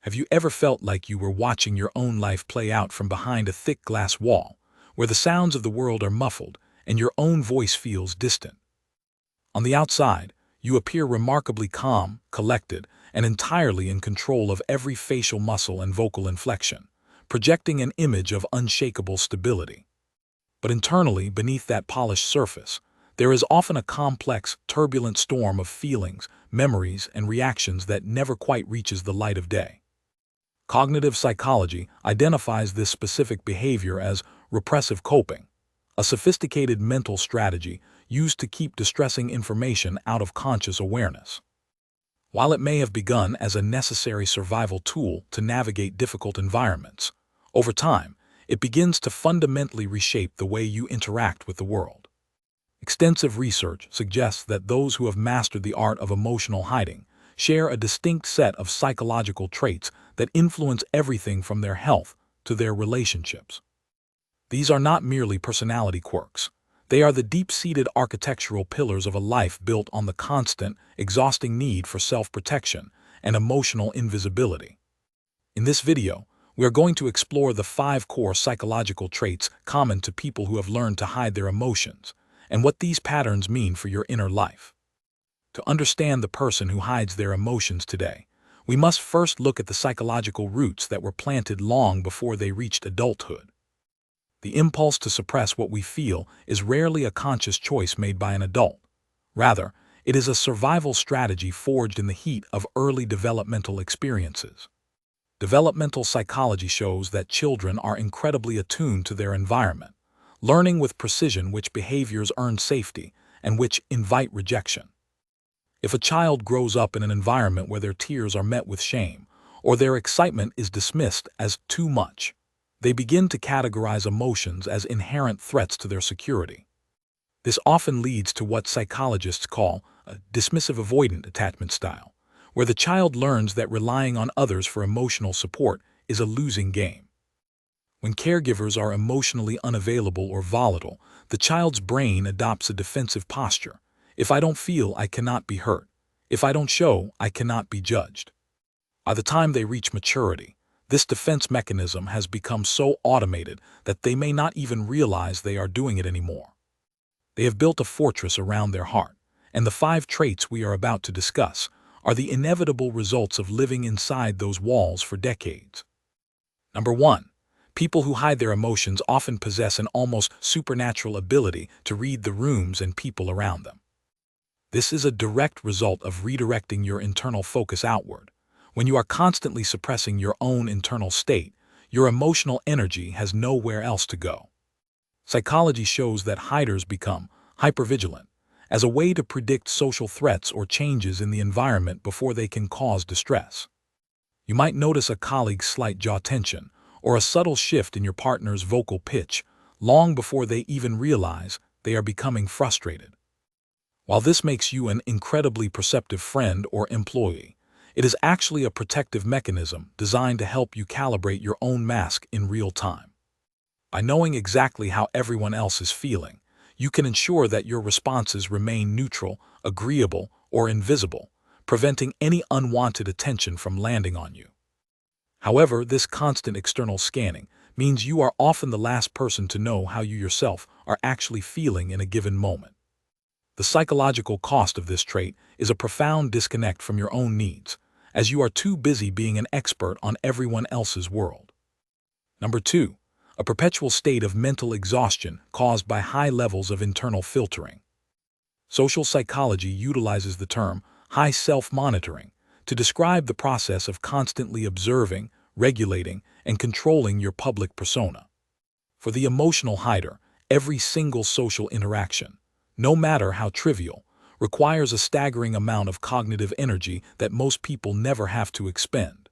Have you ever felt like you were watching your own life play out from behind a thick glass wall, where the sounds of the world are muffled and your own voice feels distant? On the outside, you appear remarkably calm, collected, and entirely in control of every facial muscle and vocal inflection, projecting an image of unshakable stability. But internally, beneath that polished surface, there is often a complex, turbulent storm of feelings, memories, and reactions that never quite reaches the light of day. Cognitive psychology identifies this specific behavior as repressive coping, a sophisticated mental strategy used to keep distressing information out of conscious awareness. While it may have begun as a necessary survival tool to navigate difficult environments, over time, it begins to fundamentally reshape the way you interact with the world. Extensive research suggests that those who have mastered the art of emotional hiding share a distinct set of psychological traits that influence everything from their health to their relationships. These are not merely personality quirks. They are the deep-seated architectural pillars of a life built on the constant, exhausting need for self-protection and emotional invisibility. In this video, we are going to explore the 5 core psychological traits common to people who have learned to hide their emotions, and what these patterns mean for your inner life. To understand the person who hides their emotions today, we must first look at the psychological roots that were planted long before they reached adulthood. The impulse to suppress what we feel is rarely a conscious choice made by an adult. Rather, it is a survival strategy forged in the heat of early developmental experiences. Developmental psychology shows that children are incredibly attuned to their environment, learning with precision which behaviors earn safety and which invite rejection. If a child grows up in an environment where their tears are met with shame, or their excitement is dismissed as too much, they begin to categorize emotions as inherent threats to their security. This often leads to what psychologists call a dismissive avoidant attachment style, where the child learns that relying on others for emotional support is a losing game. When caregivers are emotionally unavailable or volatile, the child's brain adopts a defensive posture. If I don't feel, I cannot be hurt. If I don't show, I cannot be judged. By the time they reach maturity, this defense mechanism has become so automated that they may not even realize they are doing it anymore. They have built a fortress around their heart, and the 5 traits we are about to discuss are the inevitable results of living inside those walls for decades. Number 1. People who hide their emotions often possess an almost supernatural ability to read the rooms and people around them. This is a direct result of redirecting your internal focus outward. When you are constantly suppressing your own internal state, your emotional energy has nowhere else to go. Psychology shows that hiders become hyper-vigilant as a way to predict social threats or changes in the environment before they can cause distress. You might notice a colleague's slight jaw tension or a subtle shift in your partner's vocal pitch long before they even realize they are becoming frustrated. While this makes you an incredibly perceptive friend or employee, it is actually a protective mechanism designed to help you calibrate your own mask in real time. By knowing exactly how everyone else is feeling, you can ensure that your responses remain neutral, agreeable, or invisible, preventing any unwanted attention from landing on you. However, this constant external scanning means you are often the last person to know how you yourself are actually feeling in a given moment. The psychological cost of this trait is a profound disconnect from your own needs, as you are too busy being an expert on everyone else's world. Number 2. A perpetual state of mental exhaustion caused by high levels of internal filtering. Social psychology utilizes the term high self-monitoring to describe the process of constantly observing, regulating, and controlling your public persona. For the emotional hider, every single social interaction, no matter how trivial, requires a staggering amount of cognitive energy that most people never have to expend.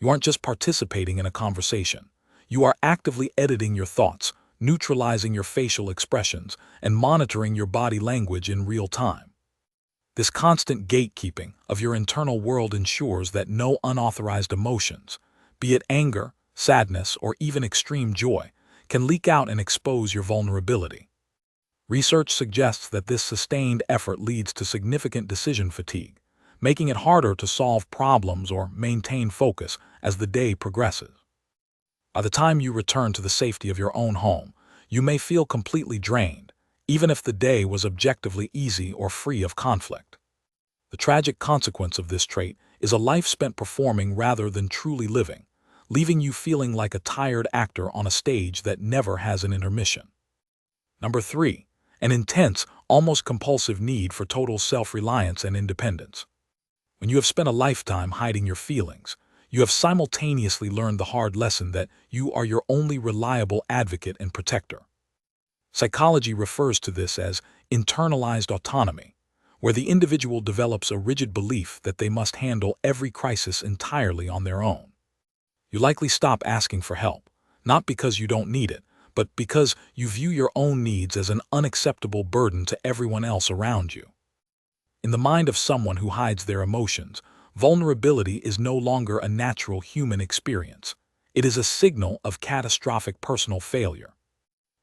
You aren't just participating in a conversation. You are actively editing your thoughts, neutralizing your facial expressions, and monitoring your body language in real time. This constant gatekeeping of your internal world ensures that no unauthorized emotions, be it anger, sadness, or even extreme joy, can leak out and expose your vulnerability. Research suggests that this sustained effort leads to significant decision fatigue, making it harder to solve problems or maintain focus as the day progresses. By the time you return to the safety of your own home, you may feel completely drained, even if the day was objectively easy or free of conflict. The tragic consequence of this trait is a life spent performing rather than truly living, leaving you feeling like a tired actor on a stage that never has an intermission. Number 3. An intense, almost compulsive need for total self-reliance and independence. When you have spent a lifetime hiding your feelings, you have simultaneously learned the hard lesson that you are your only reliable advocate and protector. Psychology refers to this as internalized autonomy, where the individual develops a rigid belief that they must handle every crisis entirely on their own. You likely stop asking for help, not because you don't need it, but because you view your own needs as an unacceptable burden to everyone else around you. In the mind of someone who hides their emotions, vulnerability is no longer a natural human experience. It is a signal of catastrophic personal failure.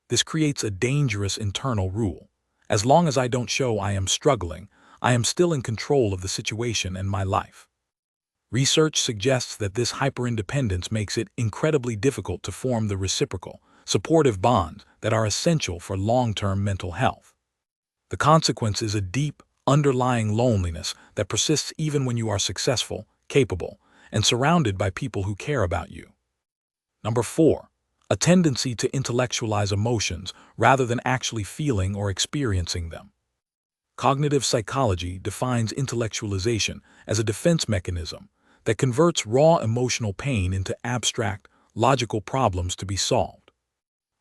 This creates a dangerous internal rule. As long as I don't show I am struggling, I am still in control of the situation and my life. Research suggests that this hyperindependence makes it incredibly difficult to form the reciprocal, supportive bonds that are essential for long-term mental health. The consequence is a deep, underlying loneliness that persists even when you are successful, capable, and surrounded by people who care about you. Number 4. A tendency to intellectualize emotions rather than actually feeling or experiencing them. Cognitive psychology defines intellectualization as a defense mechanism that converts raw emotional pain into abstract, logical problems to be solved.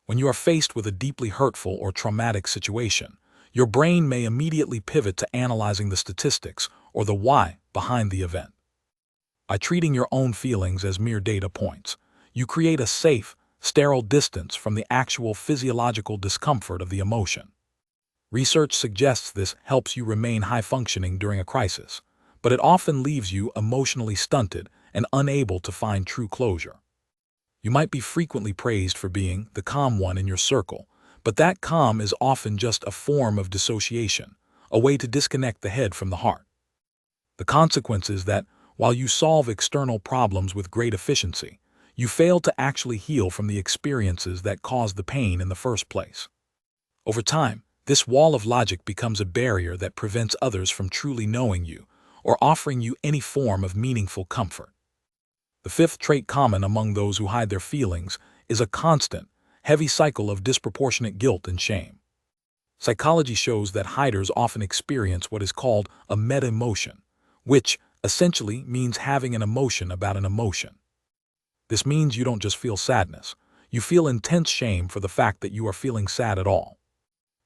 When you are faced with a deeply hurtful or traumatic situation, your brain may immediately pivot to analyzing the statistics or the why behind the event. By treating your own feelings as mere data points, you create a safe, sterile distance from the actual physiological discomfort of the emotion. Research suggests this helps you remain high-functioning during a crisis, but it often leaves you emotionally stunted and unable to find true closure. You might be frequently praised for being the calm one in your circle, but that calm is often just a form of dissociation, a way to disconnect the head from the heart. The consequence is that, while you solve external problems with great efficiency, you fail to actually heal from the experiences that caused the pain in the first place. Over time, this wall of logic becomes a barrier that prevents others from truly knowing you or offering you any form of meaningful comfort. The 5th trait common among those who hide their feelings is a constant, heavy cycle of disproportionate guilt and shame. Psychology shows that hiders often experience what is called a meta-emotion, which essentially means having an emotion about an emotion. This means you don't just feel sadness, you feel intense shame for the fact that you are feeling sad at all.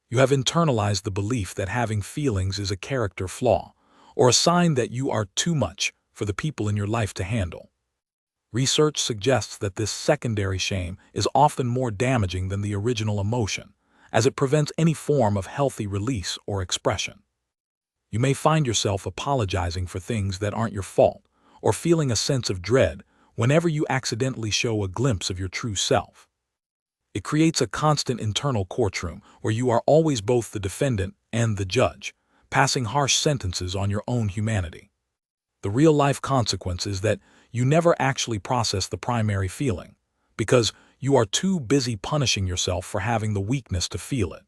You have internalized the belief that having feelings is a character flaw, or a sign that you are too much for the people in your life to handle. Research suggests that this secondary shame is often more damaging than the original emotion, as it prevents any form of healthy release or expression. You may find yourself apologizing for things that aren't your fault, or feeling a sense of dread whenever you accidentally show a glimpse of your true self. It creates a constant internal courtroom where you are always both the defendant and the judge, passing harsh sentences on your own humanity. The real-life consequence is that you never actually process the primary feeling, because you are too busy punishing yourself for having the weakness to feel it.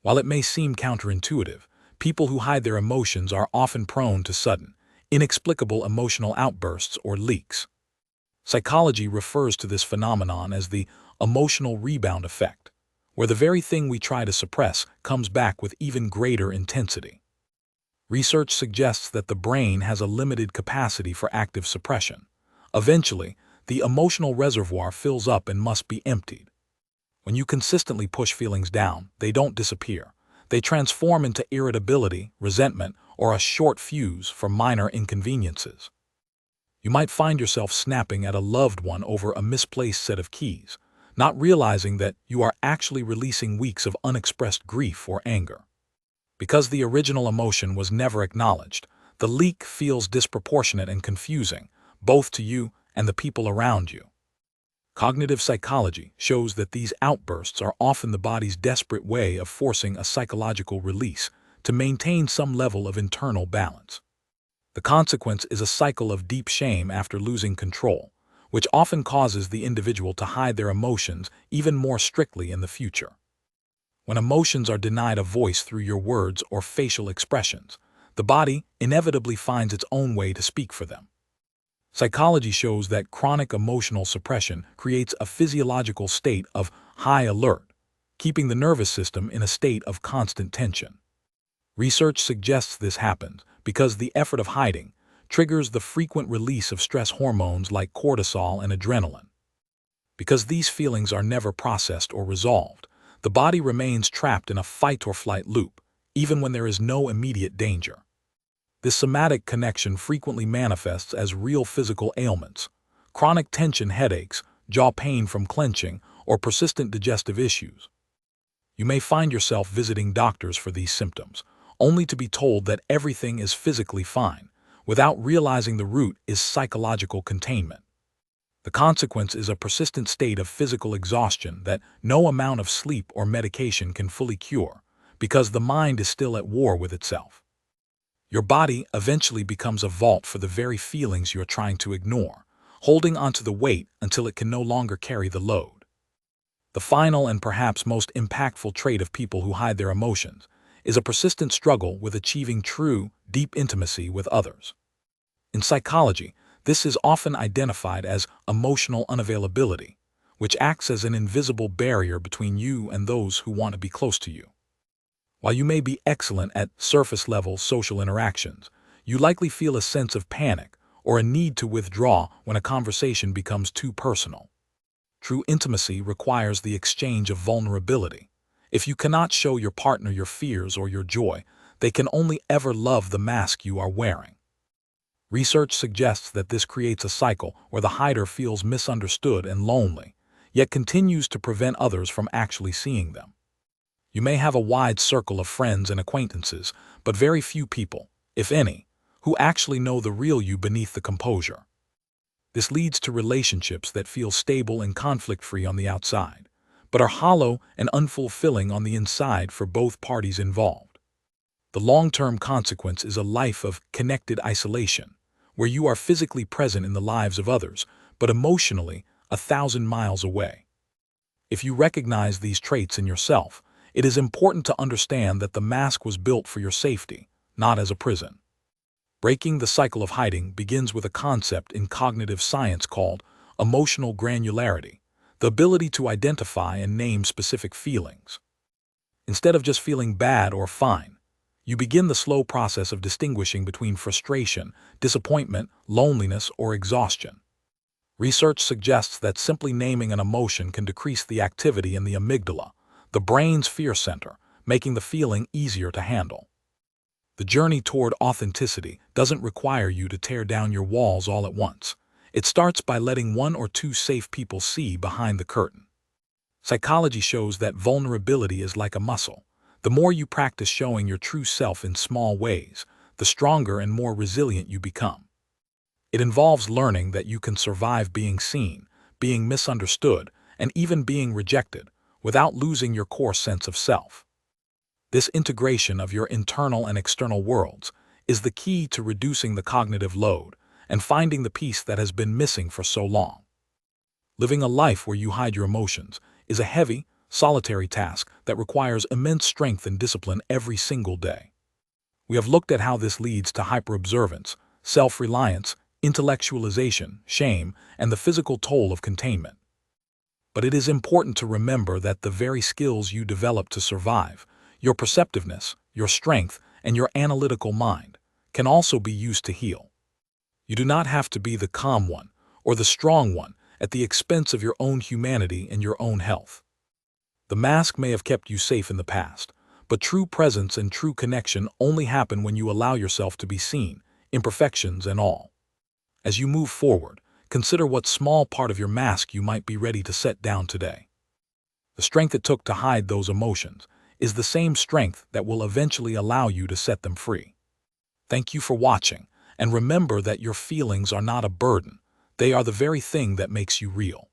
While it may seem counterintuitive, people who hide their emotions are often prone to sudden, inexplicable emotional outbursts or leaks. Psychology refers to this phenomenon as the emotional rebound effect, where the very thing we try to suppress comes back with even greater intensity. Research suggests that the brain has a limited capacity for active suppression. Eventually, the emotional reservoir fills up and must be emptied. When you consistently push feelings down, they don't disappear. They transform into irritability, resentment, or a short fuse for minor inconveniences. You might find yourself snapping at a loved one over a misplaced set of keys, not realizing that you are actually releasing weeks of unexpressed grief or anger. Because the original emotion was never acknowledged, the leak feels disproportionate and confusing, both to you and the people around you. Cognitive psychology shows that these outbursts are often the body's desperate way of forcing a psychological release to maintain some level of internal balance. The consequence is a cycle of deep shame after losing control, which often causes the individual to hide their emotions even more strictly in the future. When emotions are denied a voice through your words or facial expressions, the body inevitably finds its own way to speak for them. Psychology shows that chronic emotional suppression creates a physiological state of high alert, keeping the nervous system in a state of constant tension. Research suggests this happens because the effort of hiding triggers the frequent release of stress hormones like cortisol and adrenaline. Because these feelings are never processed or resolved, the body remains trapped in a fight-or-flight loop, even when there is no immediate danger. This somatic connection frequently manifests as real physical ailments, chronic tension headaches, jaw pain from clenching, or persistent digestive issues. You may find yourself visiting doctors for these symptoms, only to be told that everything is physically fine, without realizing the root is psychological containment. The consequence is a persistent state of physical exhaustion that no amount of sleep or medication can fully cure, because the mind is still at war with itself. Your body eventually becomes a vault for the very feelings you are trying to ignore, holding onto the weight until it can no longer carry the load. The final and perhaps most impactful trait of people who hide their emotions is a persistent struggle with achieving true, deep intimacy with others. In psychology, this is often identified as emotional unavailability, which acts as an invisible barrier between you and those who want to be close to you. While you may be excellent at surface-level social interactions, you likely feel a sense of panic or a need to withdraw when a conversation becomes too personal. True intimacy requires the exchange of vulnerability. If you cannot show your partner your fears or your joy, they can only ever love the mask you are wearing. Research suggests that this creates a cycle where the hider feels misunderstood and lonely, yet continues to prevent others from actually seeing them. You may have a wide circle of friends and acquaintances, but very few people, if any, who actually know the real you beneath the composure. This leads to relationships that feel stable and conflict-free on the outside, but are hollow and unfulfilling on the inside for both parties involved. The long-term consequence is a life of connected isolation, where you are physically present in the lives of others, but emotionally 1,000 miles away. If you recognize these traits in yourself, it is important to understand that the mask was built for your safety, not as a prison. Breaking the cycle of hiding begins with a concept in cognitive science called emotional granularity, the ability to identify and name specific feelings. Instead of just feeling bad or fine, you begin the slow process of distinguishing between frustration, disappointment, loneliness, or exhaustion. Research suggests that simply naming an emotion can decrease the activity in the amygdala, the brain's fear center, making the feeling easier to handle. The journey toward authenticity doesn't require you to tear down your walls all at once. It starts by letting one or two safe people see behind the curtain. Psychology shows that vulnerability is like a muscle. The more you practice showing your true self in small ways, the stronger and more resilient you become. It involves learning that you can survive being seen, being misunderstood, and even being rejected, without losing your core sense of self. This integration of your internal and external worlds is the key to reducing the cognitive load and finding the peace that has been missing for so long. Living a life where you hide your emotions is a heavy, solitary task that requires immense strength and discipline every single day. We have looked at how this leads to hyper-observance, self-reliance, intellectualization, shame, and the physical toll of containment. But it is important to remember that the very skills you develop to survive, your perceptiveness, your strength, and your analytical mind, can also be used to heal. You do not have to be the calm one or the strong one at the expense of your own humanity and your own health. The mask may have kept you safe in the past, but true presence and true connection only happen when you allow yourself to be seen, imperfections and all. As you move forward, consider what small part of your mask you might be ready to set down today. The strength it took to hide those emotions is the same strength that will eventually allow you to set them free. Thank you for watching, and remember that your feelings are not a burden. They are the very thing that makes you real.